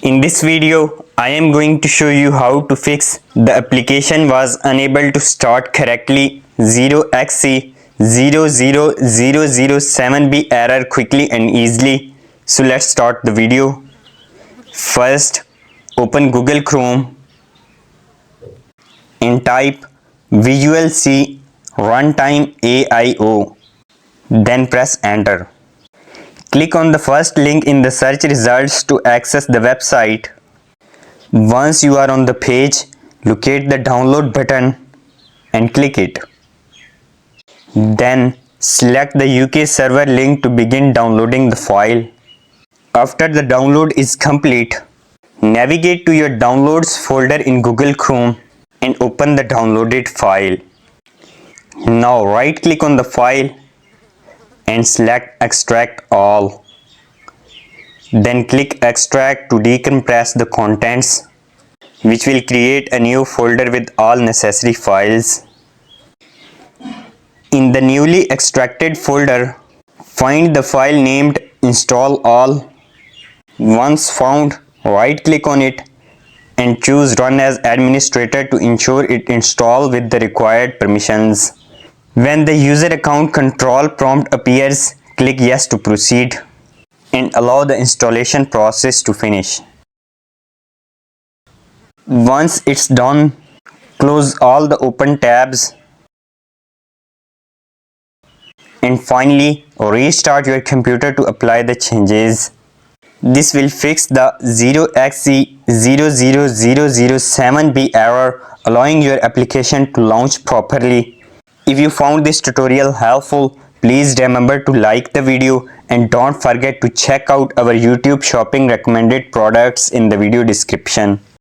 In this video, I am going to show you how to fix the application was unable to start correctly 0xc00007b error quickly and easily. So let's start the video. First, open Google Chrome and type Visual C Runtime AIO. Then press enter. Click on the first link in the search results to access the website. Once you are on the page, locate the download button and click it. Then select the UK server link to begin downloading the file. After the download is complete, navigate to your downloads folder in Google Chrome and open the downloaded file. Now right click on the file and select extract all. Then click extract to decompress the contents, which will create a new folder with all necessary files. In the newly extracted folder, find the file named install all. Once found, right click on it and choose run as administrator to ensure it installs with the required permissions. When the user account control prompt appears, click yes to proceed and allow the installation process to finish. Once it's done, close all the open tabs and finally restart your computer to apply the changes. This will fix the 0xc00007b error, allowing your application to launch properly. If you found this tutorial helpful, please remember to like the video and don't forget to check out our YouTube shopping recommended products in the video description.